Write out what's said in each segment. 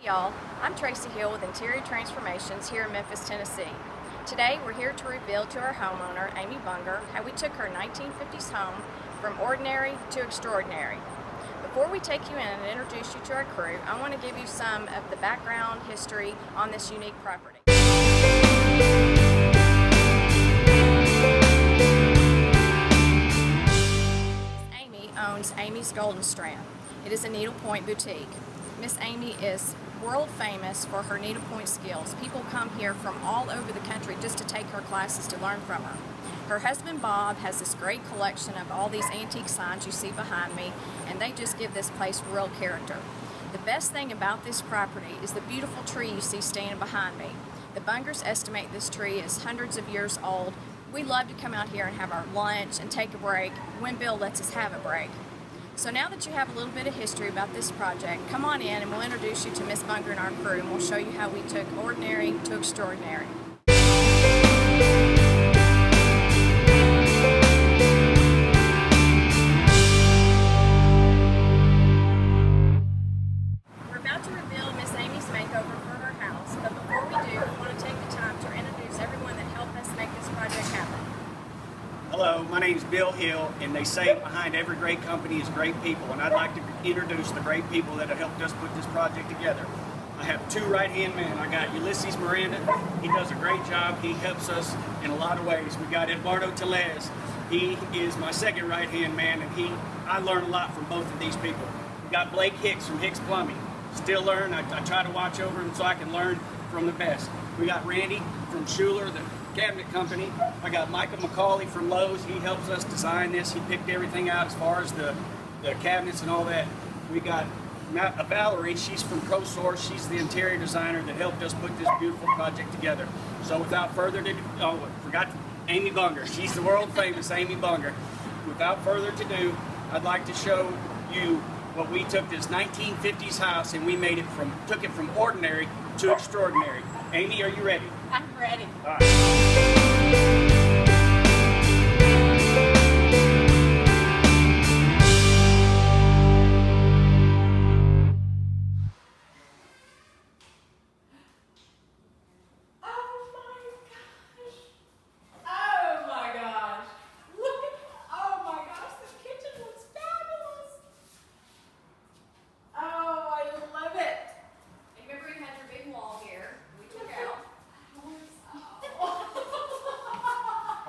Y'all, I'm Tracy Hill with Interior Transformations here in Memphis, Tennessee. Today we're here to reveal to our homeowner, Amy Bunger, how we took her 1950s home from ordinary to extraordinary. Before we take you in and introduce you to our crew, I want to give you some of the background history on this unique property. Amy owns Amy's Golden Strand. It is a needlepoint boutique. Miss Amy is world famous for her needlepoint skills. People come here from all over the country just to take her classes to learn from her. Her husband Bob has this great collection of all these antique signs you see behind me, and they just give this place real character. The best thing about this property is the beautiful tree you see standing behind me. The Bungers estimate this tree is hundreds of years old. We love to come out here and have our lunch and take a break when Bill lets us have a break. So now that you have a little bit of history about this project, come on in and we'll introduce you to Miss Bunger and our crew, and we'll show you how we took ordinary to extraordinary. We're about to reveal Miss Amy's makeover for her house, but before we do, we want to take the time to introduce everyone that helped us make this project happen. Hello, my name is Bill Hill, and they say behind every great company is great people, and I'd like to introduce the great people that have helped us put this project together. I have two right-hand men. I got Ulysses Miranda. He does a great job. He helps us in a lot of ways. We got Eduardo Telez. He is my second right-hand man, and I learn a lot from both of these people. We got Blake Hicks from Hicks Plumbing. Still learn. I try to watch over him so I can learn from the best. We got Randy from Schuler, the cabinet company. I got Michael McCauley from Lowe's. He helps us design this. He picked everything out as far as the cabinets and all that. We got Valerie. She's from ProSource. She's the interior designer that helped us put this beautiful project together. So without further ado, I forgot Amy Bunger. She's the world famous Amy Bunger. Without further ado, I'd like to show you what we took this 1950s house and we took it from ordinary to extraordinary. Amy, are you ready? I'm ready. All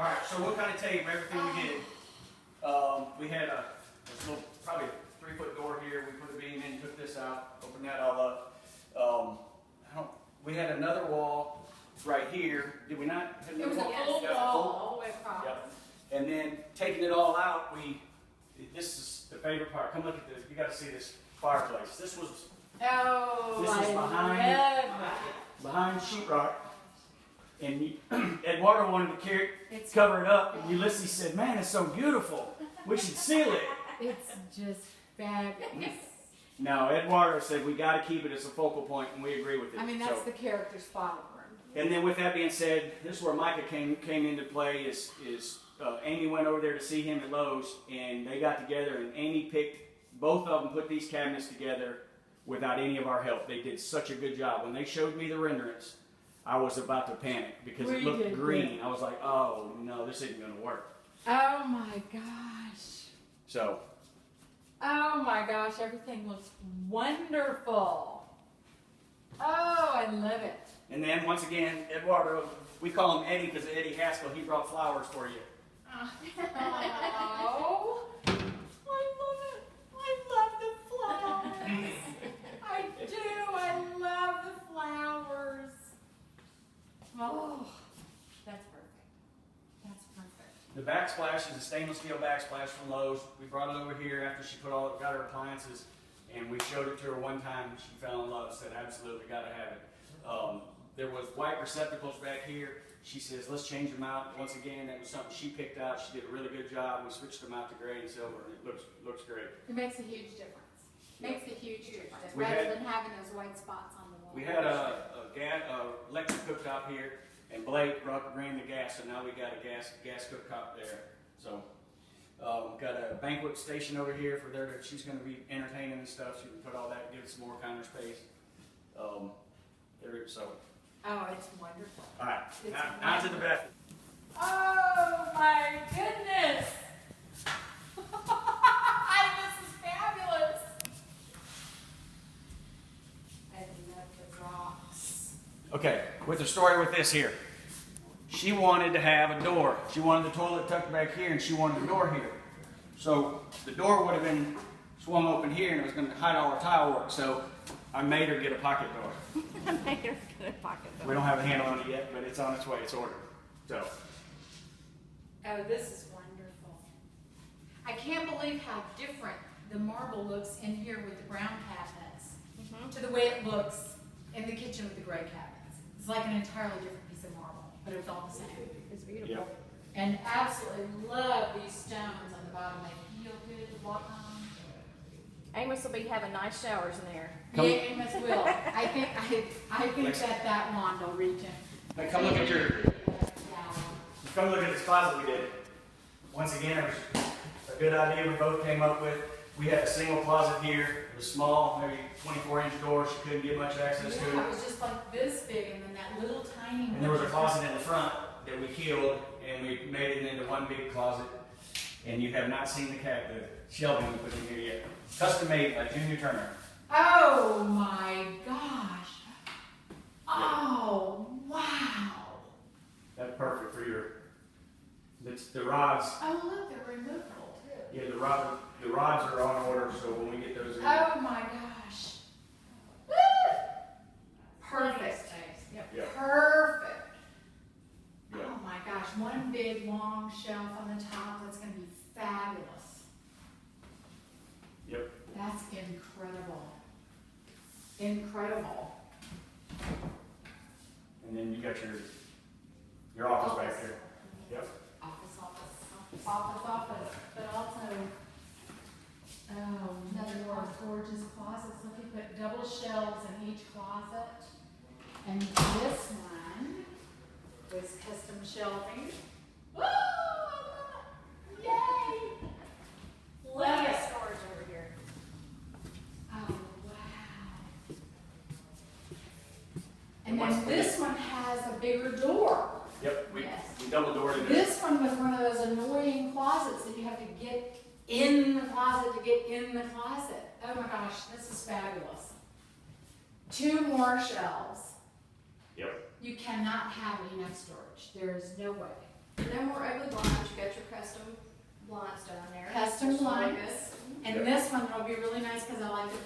right. So we'll kind of tell you everything we did. We had this little, probably 3-foot door here. We put a beam in, took this out, opened that all up. We had another wall right here. Did we not? It was a full wall all the way across. Yep. And then taking it all out, this is the favorite part. Come look at this. You got to see this fireplace. This was behind sheetrock. And Eduardo wanted to cover it up, and Ulysses said, "Man, it's so beautiful. We should seal it." It's just fabulous. No, Eduardo said we got to keep it as a focal point, and we agree with it. I mean, that's the character spot room. And then with that being said, this is where Micah came into play. Is Amy went over there to see him at Lowe's, and they got together, and Amy picked both of them, put these cabinets together without any of our help. They did such a good job. When they showed me the renderings, I was about to panic because it looked green. I was like, oh no, this isn't going to work. Oh my gosh. So. Oh my gosh, everything looks wonderful. Oh, I love it. And then once again, Eduardo, we call him Eddie because of Eddie Haskell. He brought flowers for you. Oh, I love it. I love the flowers. I do. I love the flowers. Oh, that's perfect. That's perfect. The backsplash is a stainless steel backsplash from Lowe's. We brought it over here after she got her appliances, and we showed it to her one time, and she fell in love. Said, absolutely, got to have it. There was white receptacles back here. She says, let's change them out. Once again, that was something she picked out. She did a really good job. We switched them out to gray and silver, and it looks great. It makes a huge difference. Makes a huge difference, We rather had- than having those white spots on the wall. We had a electric cooktop here, and Blake ran the gas, so now we got a gas cooktop there. So got a banquet station over here for she's going to be entertaining and stuff. She can put all that, give it some more counter space. So, Oh, it's wonderful. all right, It's now to the bathroom. Oh my goodness! This is fabulous! I love the rocks. Okay, with the story with this here. She wanted to have a door. She wanted the toilet tucked back here and she wanted the door here. So the door would have been swung open here and it was going to hide all our tile work. So I made her get a pocket door. I made her get a pocket door. We don't have a handle on it yet, but it's on its way. It's ordered. So. Oh, this is wonderful. I can't believe how different the marble looks in here with the brown cabinets to the way it looks in the kitchen with the gray cabinets. It's like an entirely different piece of marble, but it's all the same. It's beautiful. Yep. And absolutely love these stones on the bottom. They feel good to walk on. Amos will be having nice showers in there. Come- Yeah, Amos will. I think that wand will reach him. Now come look at this closet we did. Once again, it was a good idea we both came up with. We had a single closet here. It was small, maybe 24-inch door. She couldn't get much access to Yeah, it it. was just like this big, and then that little tiny one. And there was a closet in the front that we killed, and we made it into one big closet. And you have not seen the shelving we put in here yet. Custom made by Junior Turner. Oh my gosh. Oh, wow. That's perfect for your. The rods. Oh, look, they're removable too. Yeah, the rods are on order, so when we get those in. Oh my gosh. Woo! Perfect. Yep. Yeah. Perfect. Yeah. Oh my gosh, one big long shelf on the top, that's gonna be fabulous. Yep. That's incredible. Incredible. And then you got your office back there. Yep. Office, but also, oh, another more gorgeous closets. Look, you put double shelves in each closet. And this one was custom shelving. Woo! Yay! Love it. Storage over here. Oh, wow. And then this one has a bigger door. Yep. Yes. We double doored it. This one was one of those annoying closets that you have to get in the closet to get in the closet. Oh my gosh, this is fabulous. 2 more shelves. Yep. You cannot have enough storage. There is no way. No more ugly blinds. You got your custom blinds down there. Custom Which is really blinds. good. And Yep. this one will be really nice because I want to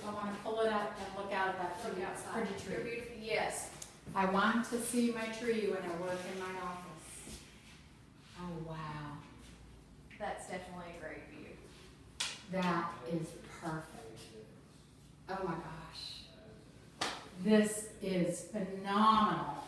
pull it up and look out at that Look pretty, outside. pretty They're tree. beautiful. Yes. I want to see my tree when I work in my office. Oh, wow. That's definitely a great view. That is perfect. Oh my gosh. This is phenomenal.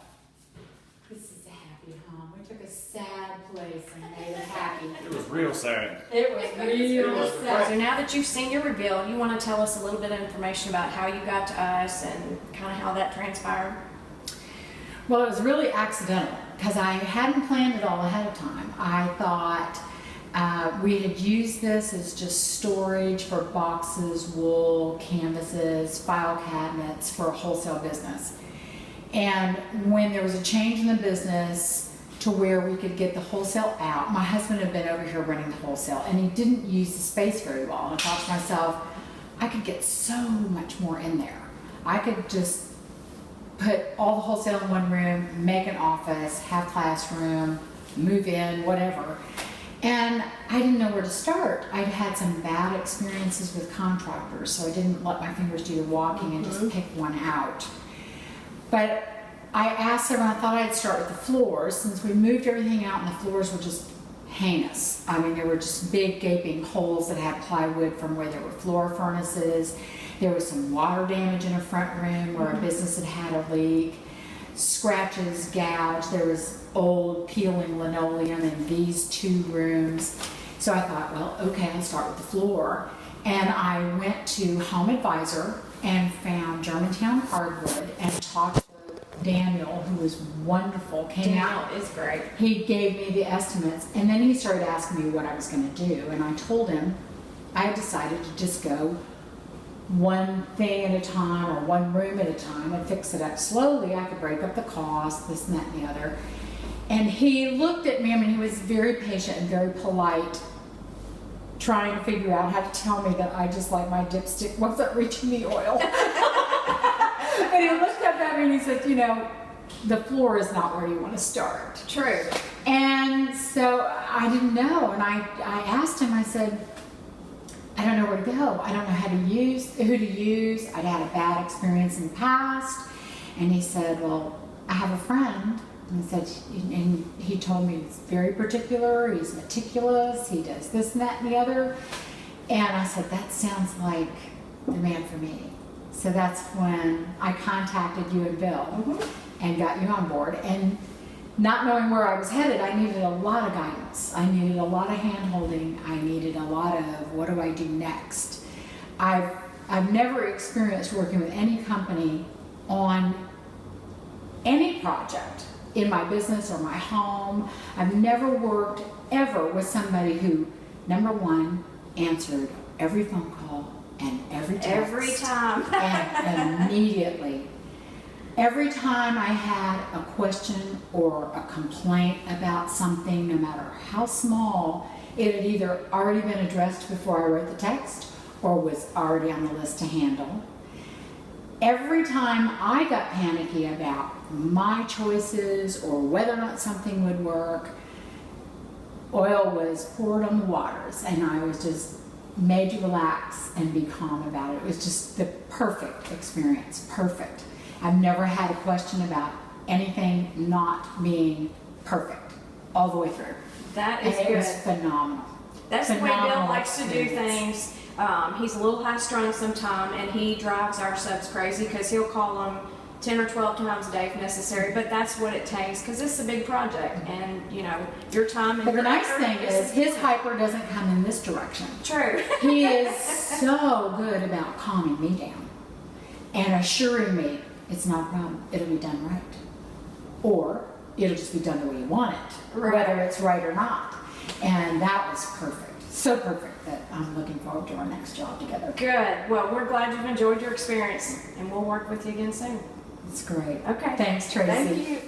This is a happy home. We took a sad place and made it happy. It was real sad. It was real So sad. now that you've seen your reveal, you want to tell us a little bit of information about how you got to us and kind of how that transpired? Well, it was really accidental because I hadn't planned it all ahead of time. I thought we had used this as just storage for boxes, wool, canvases, file cabinets for a wholesale business. And when there was a change in the business to where we could get the wholesale out, my husband had been over here running the wholesale and he didn't use the space very well. And I thought to myself, I could get so much more in there. I could just put all the wholesale in one room, make an office, have classroom, move in, whatever. And I didn't know where to start. I'd had some bad experiences with contractors, so I didn't let my fingers do the walking and just pick one out. But I asked everyone, I thought I'd start with the floors, since we moved everything out and the floors were just heinous. I mean, there were just big gaping holes that had plywood from where there were floor furnaces. There was some water damage in a front room where a business had a leak. Scratches, gouge. There was old peeling linoleum in these 2 rooms. So I thought, well, okay, I'll start with the floor. And I went to Home Advisor and found Germantown Hardwood and talked to Daniel, who was wonderful, came out. Daniel is great. He gave me the estimates, and then he started asking me what I was going to do. And I told him I had decided to just go one thing at a time or one room at a time and fix it up slowly. I could break up the cost, this and that and the other. And he looked at me, I mean, he was very patient and very polite, trying to figure out how to tell me that I just like my dipstick wasn't reaching the oil. And he looked up at me and he said, you know, the floor is not where you want to start. True. And so I didn't know, and I asked him, I said, I don't know where to go. I don't know who to use. I'd had a bad experience in the past. And he said, well, I have a friend. And he told me he's very particular, he's meticulous, he does this and that and the other. And I said, that sounds like the man for me. So that's when I contacted you and Bill and got you on board. And not knowing where I was headed, I needed a lot of guidance. I needed a lot of hand-holding. I needed a lot of, what do I do next? I've never experienced working with any company on any project in my business or my home. I've never worked ever with somebody who, number one, answered every phone call and every text. Every time. And immediately. Every time I had a question or a complaint about something, no matter how small, it had either already been addressed before I wrote the text or was already on the list to handle. Every time I got panicky about my choices or whether or not something would work, oil was poured on the waters and I was just made to relax and be calm about it. It was just the perfect experience, perfect. I've never had a question about anything not being perfect all the way through. That is and good. It was phenomenal. That's the way Bill Phenomenal likes to do experience. things. He's a little high-strung sometimes, and he drives our subs crazy because he'll call them 10 or 12 times a day if necessary, but that's what it takes because it's a big project, and you know, your time and But your the nice effort thing is his hyper doesn't come in this direction. True. He is so good about calming me down and assuring me it's not a problem, it'll be done right. Or it'll just be done the way you want it, Right. whether it's right or not. And that was perfect, so perfect that I'm looking forward to our next job together. Good. Well, we're glad you've enjoyed your experience, and we'll work with you again soon. It's great. Okay. Thanks, Tracy. Thank you.